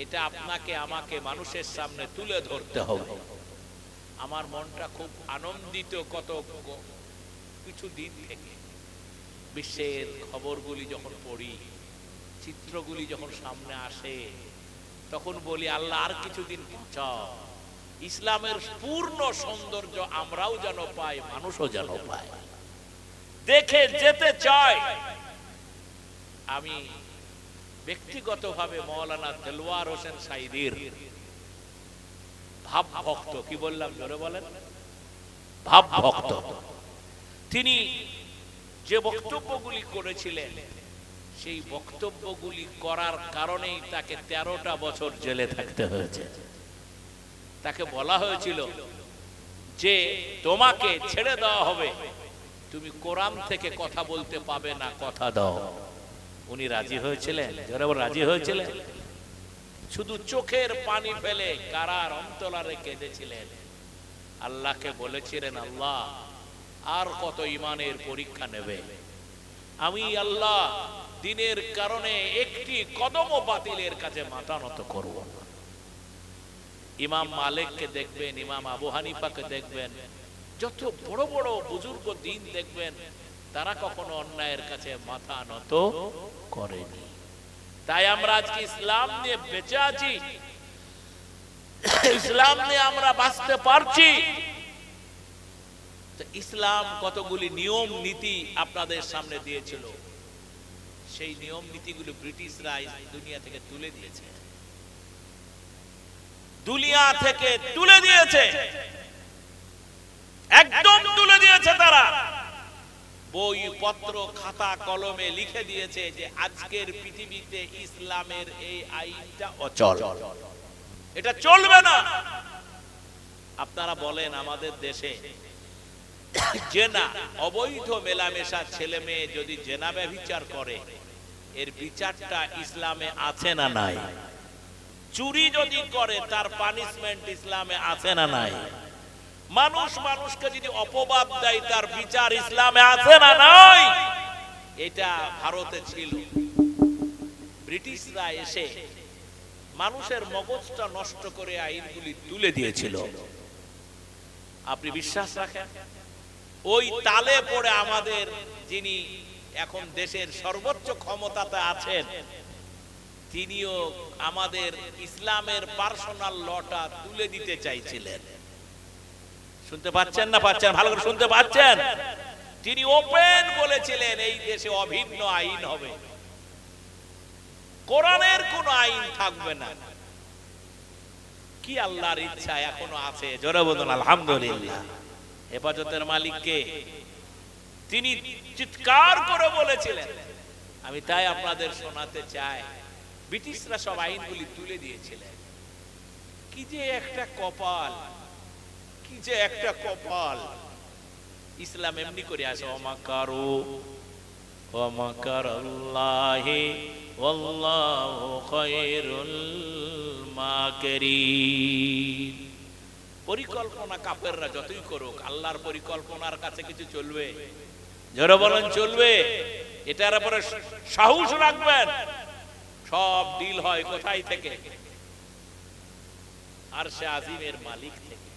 এটা আপনাকে আমাকে মানুষের সামনে তুলে ধরতে হবে। আমার মনটা খুব আনন্দিত কত কিছু দিন থেকে। বিশ্বের খবরগুলি যখন পড়ি, চিত্রগুলি যখন সামনে আসে, তখন বলি আল্লাহ আর কিছুদিন পৌঁছাও, ইসলামের পূর্ণ সৌন্দর্য আমরাও যেন পাই, মানুষও যেন পায়, দেখে যেতে চায়। আমি ব্যক্তিগতভাবে মৌলানা দেলওয়ার হোসেন সাইদির ভাব ভক্ত। কি বললাম জোরে বলেন? ভাব ভক্ত। তিনি যে বক্তব্যগুলি করেছিলেন, সেই বক্তব্যগুলি করার কারণেই তাকে 13টা বছর জেলে থাকতে হয়েছে। তাকে বলা হয়েছিল যে তোমাকে ছেড়ে দেওয়া হবে, তুমি কোরআন থেকে কথা বলতে পাবে না, কথা দাও। উনি রাজি হয়েছিলেন? যারা রাজি হয়েছিলেন, শুধু চোখের পানি ফেলে কারার অন্তরালে কেঁদেছিলেন। আল্লাহকে বলেছিলেন, আল্লাহ আর কত ইমানের পরীক্ষা নেবে? আমি আল্লাহ দিনের কারণে একটি কদমও বাতিলের কাছে মাথা নত করব না। ইমাম মালিককে দেখবেন, ইমাম আবু হানিফাকে দেখবেন, যত বড় বড় বুজুর্গ দিন দেখবেন, তারা কখনো অন্যায়ের কাছে মাথা নত করেনি। তাই আমরা আজকে ইসলাম নিয়ে বেঁচে আছি, ইসলাম নিয়ে আমরা বাঁচতে পারছি। ইসলাম কতগুলি নিয়ম নীতি আপনাদের সামনে দিয়েছিল, সেই নিয়ম নীতিগুলো ব্রিটিশরা দুনিয়া থেকে তুলে দিয়েছে, দুনিয়া থেকে তুলে দিয়েছে, একদম তুলে দিয়েছে। তারা বই পত্র খাতা কলমে লিখে দিয়েছে যে আজকের পৃথিবীতে ইসলামের এই আইনটা অচল, এটা চলবে না। আপনারা বলেন আমাদের দেশে জেনা, অবৈধ মেলামেশা, ছেলে মেয়ে যদি জেনা ব্যভিচার করে, এর বিচারটা ইসলামে আছে না নাই? চুরি যদি করে তার পানিশমেন্ট ইসলামে আছে না নাই? মানুষ মানুষকে যদি অপবাদ দেয় তার বিচার ইসলামে আছে না নাই? এটা ভারতে ছিল। ব্রিটিশরা এসে মানুষের মগজটা নষ্ট করে আইনগুলি তুলে দিয়েছিল। আপনি বিশ্বাস রাখেন? ওই তালে পড়ে আমাদের যিনি এখন দেশের সর্বোচ্চ ক্ষমতাতে আছেন, তিনিও আমাদের ইসলামের পার্সোনাল লটা তুলে দিতে চাইছিলেন। শুনতে পাচ্ছেন না পাচ্ছেন? ভালো করে শুনতে পাচ্ছেন? তিনি ওপেন বলেছিলেন এই দেশে অভিন্ন আইন হবে, কোরআনের কোনো আইন থাকবে না। কি আল্লাহর ইচ্ছা এখনো আছে, জোরে বলুন আলহামদুলিল্লাহ। হেফাজতের মালিককে তিনি চিৎকার করে বলেছিলেন। আমি তাই আপনাদের শোনাতে চাই, ব্রিটিশরা সব আইনগুলি তুলে দিয়েছিলেন। কি যে একটা কপাল, কি যে একটা কপাল। ইসলাম এমনি করে আসে, ওমাকারু ওমাকারাল্লাহি ওয়াল্লাহু খায়রুল মাকিরিন। পরিকল্পনা কাফেররা যতই করুক, আল্লাহর পরিকল্পনার কাছে কিছু চলবে? জোরে বলেন চলবে? এটার উপরে সাহস রাখবেন। সব ডিল হয় কোথায় থেকে? আরশে আজিমের মালিক থেকে।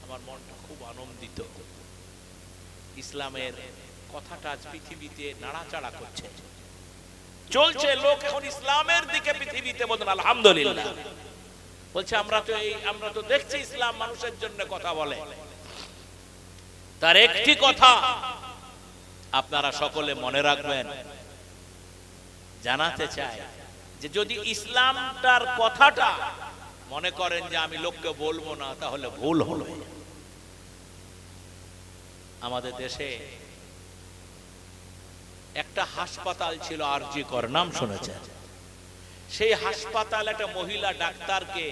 আমার মনটা খুব আনন্দিত। ইসলামের কথাটা আজ পৃথিবীতে নাড়াচাড়া করছে, চলছে। লোক এখন ইসলামের দিকে পৃথিবীতে বলেন আলহামদুলিল্লাহ বলছে। আমরা তো দেখছি ইসলাম মানুষের জন্য কথা বলে। তার একটি কথা আপনারা সকলে মনে রাখবেন, জানাতে চাই যে যদি ইসলামটার কথাটা মনে করেন যে আমি লোককে বলবো না, তাহলে ভুল হবে। আমাদের দেশে একটা হাসপাতাল ছিল আরজি কর, নাম শুনেছেন? সেই হাসপাতাল একটা মহিলা ডাক্তারকে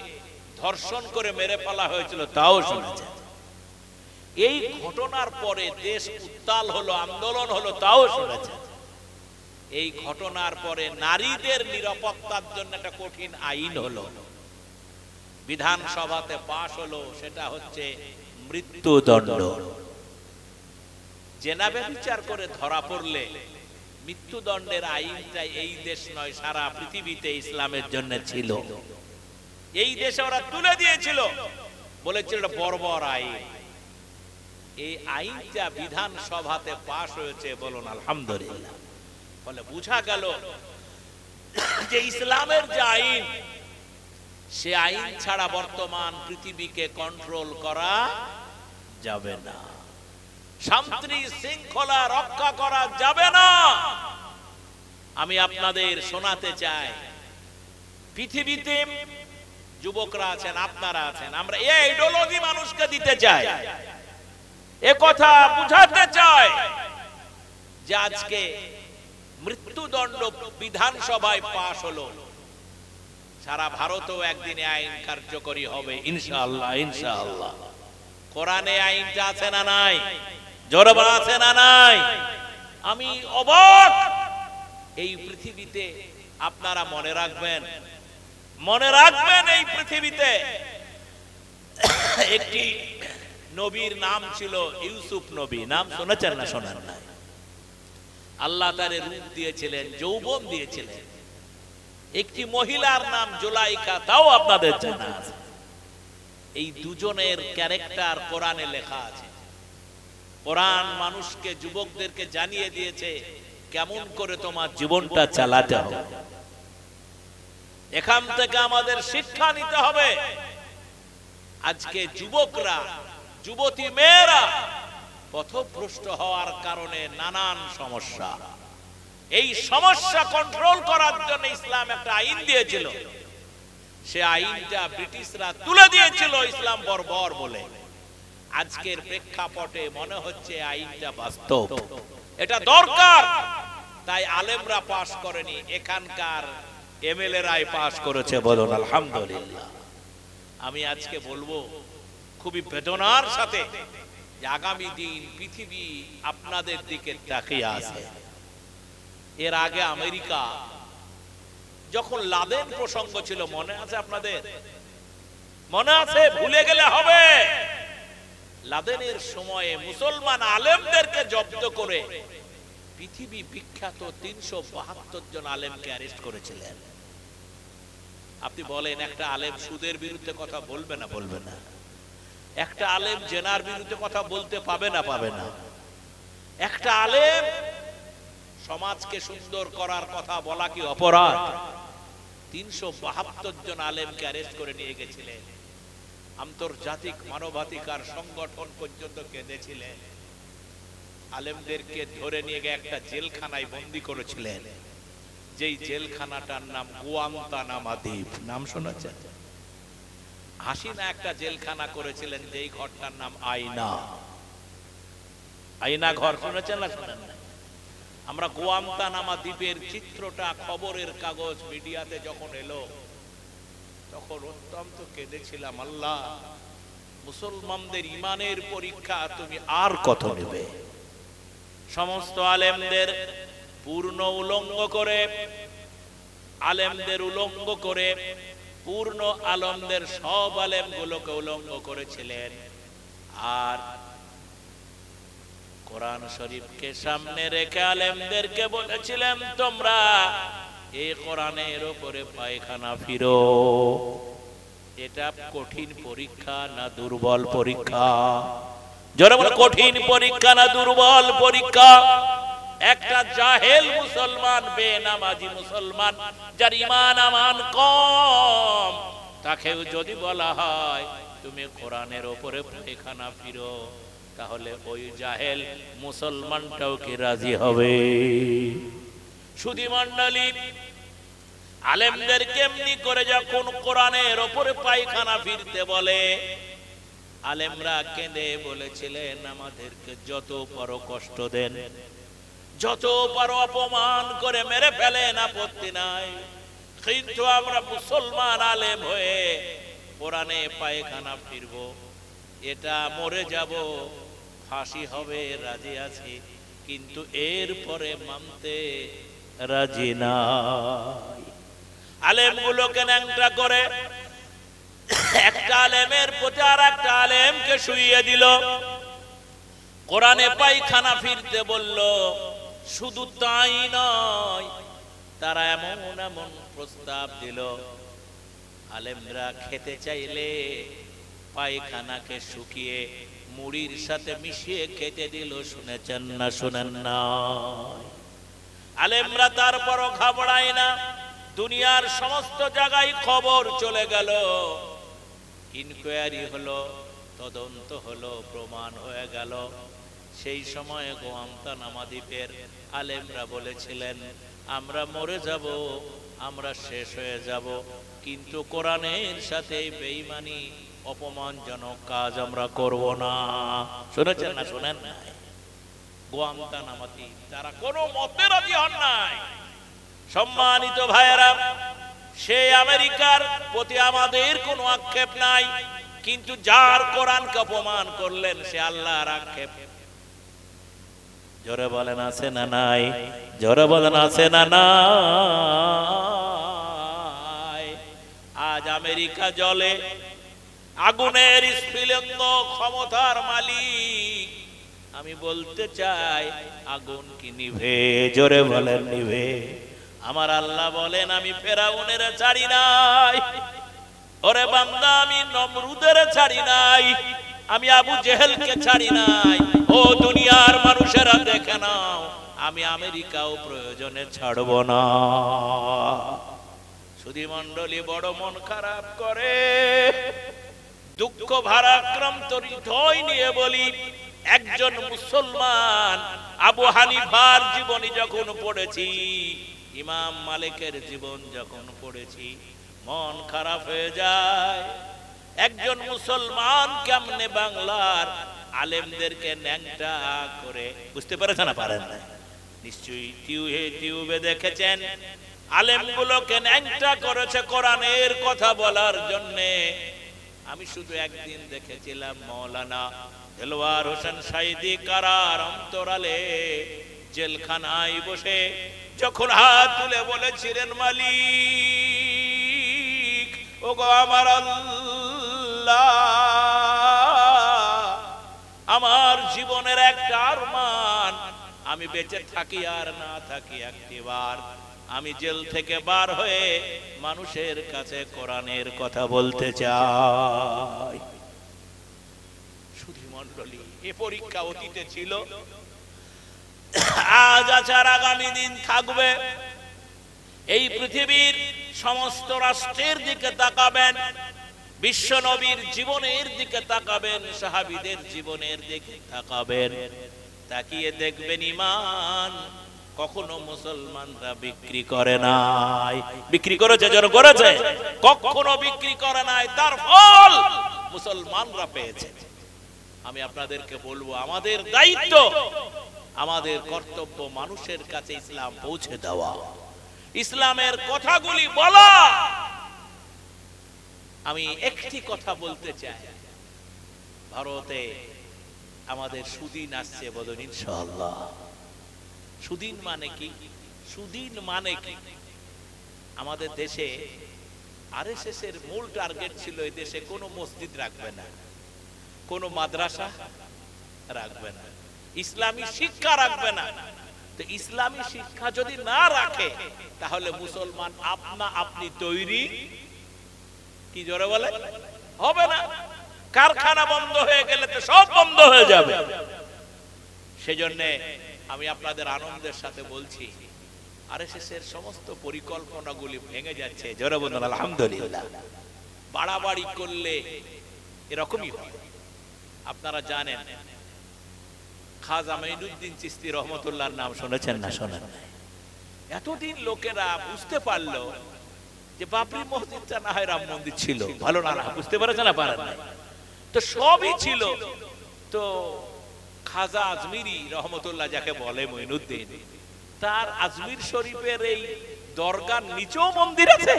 ধর্ষণ করে মেরে ফেলা হয়েছিল, তাও শুনেছেন? এই ঘটনার পরে দেশ উত্তাল হলো, আন্দোলন হলো, তাও শুনেছেন? এই ঘটনার পরে নারীদের নিরাপত্তার জন্য একটা কঠিন আইন হলো, বিধানসভাতে পাশ হলো। সেটা হচ্ছে মৃত্যুদণ্ড। জেনা ব্যভিচার করে ধরা পড়লে মৃত্যুদণ্ডের আইনটা এই দেশ নয়, সারা পৃথিবীতে ইসলামের জন্য ছিল। এই দেশে ওরা তুলে দিয়েছিল, বলেছিল বর্বর আইন। এই আইনটা বিধানসভাতে পাশ হয়েছে, বলুন আলহামদুলিল্লাহ। ফলে বোঝা গেল যে ইসলামের যে আইন, সে আইন ছাড়া বর্তমান পৃথিবীকে কন্ট্রোল করা যাবে না, শান্তি শৃঙ্খলা রক্ষা করা যাবে না। আমি আপনাদের শোনাতে চাই, পৃথিবীতে যুবকরা আছেন, আপনারা আছেন, আমরা এই আইডিওলজি মানুষকে দিতে চাই, এ কথা বুঝাতে চাই যে আজকে মৃত্যুদণ্ড বিধানসভায় পাশ হলো, সারা ভারতেও একদিনে আইন কার্যকরী হবে ইনশাআল্লাহ। ইনশাআল্লাহ। কোরআনে আইনটা আছে না নাই? জোরে বলা আছে না নাই? আমি অবাক, এই পৃথিবীতে আপনারা মনে রাখবেন, মনে রাখবেন, এই পৃথিবীতে একটি নবীর নাম ছিল ইউসুফ নবী। নাম শুনেছেন না শোনেন নাই? আল্লাহ তারে রূপ দিয়েছিলেন, যৌবন দিয়েছিলেন। একটি মহিলার নাম জুলাইখা, তাও আপনাদের জানা আছে। এই দুজনের ক্যারেক্টার কোরআনে লেখা আছে। কোরআন মানুষকে, যুবকদেরকে জানিয়ে দিয়েছে কেমন করে তোমার জীবনটা চালাতে হবে। এখান থেকে আমাদের শিক্ষা নিতে হবে। আজকে যুবকরা, যুবতী মেয়েরা পথভ্রষ্ট হওয়ার কারণে নানান সমস্যা। এই সমস্যা কন্ট্রোল করার জন্য ইসলাম একটা আইন দিয়েছিল। সে আইনটা ব্রিটিশরা তুলে দিয়েছিল ইসলাম বর্বর বলে। আজকের প্রেক্ষাপটে মনে হচ্ছে আইনটা বাস্তব, এটা দরকার। তাই আলেমরা পাশ করেনি, এখানকার এমএলএ রায় পাশ করেছে, বলুন আলহামদুলিল্লাহ। আমি আজকে বলবো খুবই বেদনার সাথে যে আগামী দিন পৃথিবী আপনাদের দিকে তাকিয়ে আছে। এর আগে আমেরিকা যখন লাদেন প্রসঙ্গ ছিল, মনে আছে আপনাদের? মনে আছে? ভুলে গেলে হবে। লাদেনের সময়ে মুসলমান আলেমদেরকে জব্দ করে পৃথিবী বিখ্যাত 372 জন আলেমকে অ্যারেস্ট করেছিলেন। আপনি বলেন, একটা আলেম সুদের বিরুদ্ধে কথা বলবে না? বলবে না। একটা আলেম জেনার বিরুদ্ধে কথা বলতে পাবে না? পাবে না। একটা আলেম সমাজকে সুন্দর করার কথা বলা কি অপরাধ? 372 জন আলেমকে অ্যারেস্ট করে নিয়ে গেছিলেন। আন্তর্জাতিক মানবাধিকার সংগঠন পর্যন্ত কেঁদেছিলেন। আলেমদেরকে ধরে নিয়ে গিয়ে একটা জেলখানায় বন্দী করেছিলেন, যেই জেলখানাটার নাম গুয়ান্তানামো দ্বীপ। নাম শোনাচ্ছেন? হাসিনা একটা জেলখানা করেছিলেন, যেই ঘরটার নাম আয়না। আয়না ঘর শুনেছেন না শোনেন না? আমরা গুয়ান্তানামো দ্বীপের চিত্রটা খবরের কাগজ মিডিয়াতে যখন এলো, তখন অত্যন্ত কেঁদেছিলাম, আল্লাহ, মুসলমানদের ইমানের পরীক্ষা তুমি আর কত নেবে? সমস্ত আলেমদের পূর্ণ উলঙ্গ করে, আলেমদের উলঙ্গ করে, পূর্ণ আলেমদের সব আলেমগুলোকে উলঙ্গ করেছিলেন। আর কোরআন শরীফকে সামনে রেখে আলেমদেরকে বলেছিলেন, তোমরা এই কোরআনের উপরে পায়খানা ফিরো। এটা কঠিন পরীক্ষা না দুর্বল পরীক্ষা? যারা বলে কঠিন পরীক্ষা না দুর্বল পরীক্ষা? একটা জাহেল মুসলমান, বেনামাজি মুসলমান, যার ঈমান আমান কম, তাকেও যদি বলা হয় তুমি কোরআনের উপরে পায়খানা ফিরো, তাহলে ওই জাহেল মুসলমানটাও কি রাজি হবে? সুধী মণ্ডলী, আলেমদের কেমনি করে যখন কোরআনের উপরে পায়খানা ফিরতে বলে, আলেমরা কেঁদে বলেছিলেন, আমাদেরকে যত পারো কষ্ট দেন, যত পারো অপমান করে মেরে ফেলেন, আপত্তি নাই, কিন্তু আমরা মুসলমান আলেম হয়ে কোরআনে পায়খানা ফিরবো। এটা মরে যাব, ফাঁসি হবে, রাজি আছি, কিন্তু এরপরে মানতে রাজি নাই। আলেমগুলোকে ন্যাংটা করে একটা আলেমের প্রতি আর একটা আলেমকে শুইয়ে দিল, কোরআনে পায়খানা ফিরতে বলল। শুধু তাই নয়, তারা এমন এমন প্রস্তাব দিল, আলেমরা খেতে চাইলে পায়খানাকে শুকিয়ে মুড়ির সাথে মিশিয়ে খেতে দিল। শুনেছেন না শুনেন না? আলেমরা তারপরও ঘাবড়ায় না। দুনিয়ার সমস্ত জায়গায় খবর চলে গেল, ইনকোয়ারি হলো, তদন্ত হলো, প্রমাণ হয়ে গেল। সেই সময় গুয়ান্তানামো দ্বীপের আলেমরা বলেছিলেন, আমরা মরে যাব, আমরা শেষ হয়ে যাব, কিন্তু কোরআনের সাথে বেঈমানি অপমানজনক কাজ আমরা করব না। শুনেছেন না শুনেন না? গুয়ান্তানামো দ্বীপ, তারা কোনো মতে রাজি হন নাই। সম্মানিত ভাইয়েরা, সে আমেরিকার প্রতি আমাদের কোনো আক্ষেপ নাই, কিন্তু যার কোরআনকে অপমান করলেন সে আল্লাহর আক্ষেপ। জোরে বলেন আছে না নাই? জোরে বলেন আছে না নাই? আজ আমেরিকা জ্বলে, আগুনের স্ফুলিঙ্গ, ক্ষমতার মালিক। আমি বলতে চাই, আগুন কি নিভে? জোরে বলেন নিভে? আমার আল্লাহ বলেন, আমি ফেরাউনের ছাড়ি নাই, ওরে বান্দা, আমি নমরুদের ছাড়ি নাই, আমি আবু জেহেলকে ছাড়ি নাই। ও দুনিয়ার মানুষেরা দেখে নাও, আমি আমেরিকাও প্রয়োজনে ছাড়ব না। সুধী মণ্ডলী, বড় মন খারাপ করে, দুঃখ ভারাক্রান্ত হৃদয় নিয়ে বলি, একজন মুসলমান আবু হানিফার জীবনী যখন পড়েছি, ইমাম মালিকের জীবন যখন পড়েছি, মন খারাপ হয়ে যায়। একজন মুসলমান কেমনে বাংলার আলেমদেরকে ন্যাংটা করে, বুঝতে পেরেছেন না? পারেন না নিশ্চয়ই, টিউবে দেখেছেন, আলেমগুলোকে ন্যাংটা করেছে কোরআনের কথা বলার জন্যে। আমি শুধু একদিন দেখেছিলাম, মৌলানা দেলওয়ার হোসেন সাইদি কারার অন্তরালে জেলখানায় বসে যখন হাত তুলে বলেছিলেন, মালিক, ওগো আমার আল্লাহ, আমার জীবনের একটা আরমান, আমি বেঁচে থাকি আর না থাকি, একটিবার আমি জেল থেকে বার হয়ে মানুষের কাছে কোরআনের কথা বলতে চাই। সুধী মণ্ডলী, এ পরীক্ষা অতীতে ছিল, আজ আছে আর আগামী দিন থাকবে। এই পৃথিবীর সমস্ত রাষ্ট্রের দিকে তাকাবেন, বিশ্ব নবীর জীবনের দিকে তাকাবেন, সাহাবীদের জীবনের দিকে তাকাবেন, তাকিয়ে দেখবেন ঈমান কখনো মুসলমানরা বিক্রি করে নাই। বিক্রি করেছে যেন করেছে, কখনো বিক্রি করে নাই, তার ফল মুসলমানরা পেয়েছে। আমি আপনাদেরকে বলবো, আমাদের দায়িত্ব, আমাদের কর্তব্য মানুষের কাছে ইসলাম পৌঁছে দেওয়া, ইসলামের কথাগুলি বলা। আমি একটি কথা বলতে চাই, ভারতে আমাদের সুদিন আসছে বলুন ইনশাআল্লাহ। সুদিন মানে কি? সুদিন মানে কি? আমাদের দেশে আরএসএস এর মূল টার্গেট ছিল এই দেশে কোনো মসজিদ রাখবে না, কোনো মাদ্রাসা রাখবে না, ইসলামী শিক্ষা রাখবে না। তো ইসলামী শিক্ষা যদি না রাখে তাহলে মুসলমান আপনা আপনি তৈরি কি জোরে বলে হবে না। কারখানা বন্ধ হয়ে গেলে তো সব বন্ধ হয়ে যাবে। সেজন্য আমি আপনাদের আনন্দের সাথে বলছি, আরএসএস এর সমস্ত পরিকল্পনাগুলি ভেঙে যাচ্ছে। জোরে বলুন আলহামদুলিল্লাহ। বাড়াবাড়ি করলে এরকমই হয়। আপনারা জানেন খাজা মাইনুদ্দিন চিশতি রহমতুল্লাহর নাম শুনেছেন না? শোনেন। এতদিন লোকেরা বুঝতে পারলো যে বাবরি মসজিদটা না হয় রাম মন্দির ছিল, ভালো না বুঝতে পারেছে না? পারেন না তো সবই ছিল। তো খাজা আজমিরি রহমতুল্লাহ যাকে বলে মঈনুদ্দিন, তার আজমির শরীফের এই দরগার নিচেও মন্দির আছে।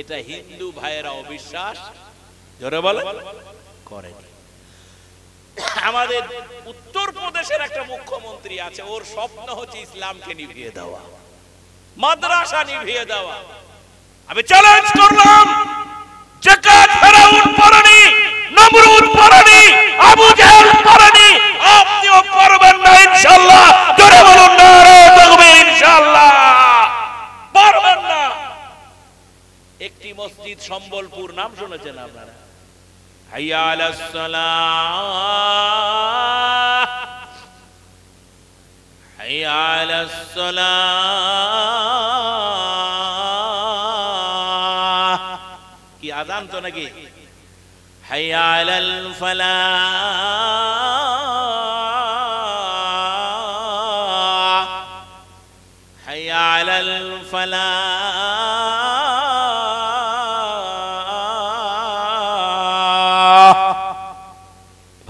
এটা হিন্দু ভাইয়েরা অবিশ্বাস জোরে বলে করেন। আমাদের উত্তর প্রদেশের একটা মুখ্যমন্ত্রী আছে, ওর স্বপ্ন হচ্ছে ইসলামকে নিভিয়ে দেওয়া, মাদ্রাসা নিভিয়ে দেওয়া। আমি চ্যালেঞ্জ করলাম, যাকাত ফেরাউন পড়েনি, নমরুদ পড়েনি, আবু জাহেল পড়েনি, আপনিও পড়বেন না ইনশাআল্লাহ। জোরে বলুন নারে তাকবীর। ইনশাআল্লাহ পড়বেন না। একটি মসজিদ সম্বলপুর, নাম শুনেছেন আপনারা? হাইয়া আলাস সালাহ, হাইয়া আলাস সালাহ। কি আযান তো নাকি? হাইয়া আলাল ফালাহ, হাইয়া আলাল ফালাহ।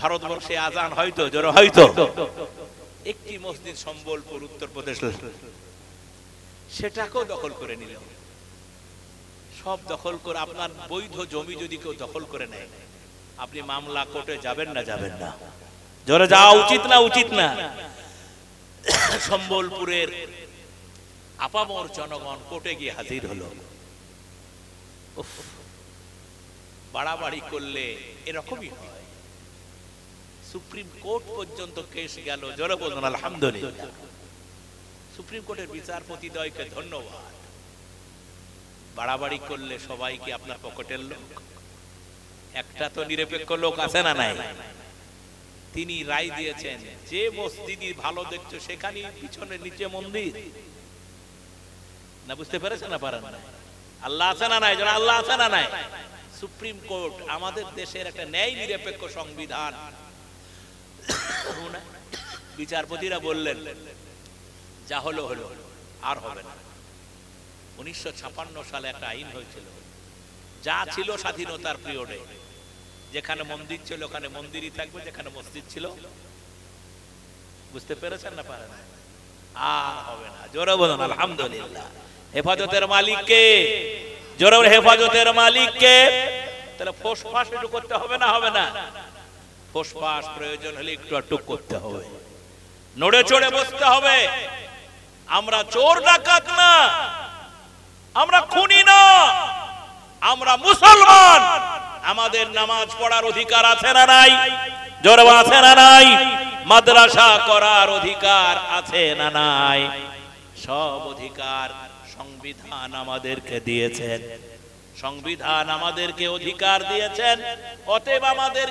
ভারতবর্ষে আযান হয়তো জোরে হয়তো। একটি মসজিদ সম্বলপুর উত্তরপ্রদেশ, সেটাকেও দখল করে নিল। সব দখল করে, আপনার বৈধ জমি যদি কেউ দখল করে নেয়, আপনি মামলা কোর্টে যাবেন না? যাবেন না? জোরে যাওয়া উচিত না? উচিত না? সম্বলপুরের আপামর জনগণ কোর্টে গিয়ে হাজির হলো। বাড়াবাড়ি করলে এরকমই হয়। সুপ্রিম কোর্ট পর্যন্ত কেস গেল। জোরে বলুন আলহামদুলিল্লাহ। সুপ্রিম কোর্টের বিচারপতিদ্বয়কে ধন্যবাদ। বাড়াবাড়ি করলে সবাই কি আপনার পকেটের লোক? একটা তো নিরপেক্ষ লোক আছে না নাই? তিনি রায় দিয়েছেন, যে মসজিদই ভালো দেখছো সেখানে পিছনে নিচে মন্দির। না বুঝতে পেরেছেন না? পারেন না? আল্লাহ আছে না নাই? যারা আল্লাহ আছে না নাই? সুপ্রিম কোর্ট আমাদের দেশের একটা ন্যায় নিরপেক্ষ সংবিধান। বিচারপতিরা বললেন, যা হলো হলো, আর হবে না। 1956 সালে একটা আইন হয়েছিল, যা ছিল স্বাধীনতার পিরিয়ডে, যেখানে মন্দির ছিল ওখানে মন্দিরই থাকবে, যেখানে মসজিদ ছিল। বুঝতে পেরেছেন না? পারেন? আর হবে না। জোরে বলুন আলহামদুলিল্লাহ। হেফাজতের মালিক কে? জোরে বলুন হেফাজতের মালিক কে? তাহলে ফোসফাস একটু করতে হবে না? হবে না? ফোসফাস প্রয়োজন হলে একটু একটু করতে হবে, নড়ে চড়ে বসতে হবে। আমরা চোর ডাকাত না, আমরা খুনি না, আমরা মুসলমান। আমাদের নামাজ পড়ার অধিকার আছে না নাই? জোরে আছে না নাই? মাদ্রাসা করার অধিকার আছে না নাই? সব অধিকার সংবিধান আমাদেরকে দিয়েছেন। সংবিধান আমাদেরকে অধিকার দিয়েছেন। অতএব আমাদের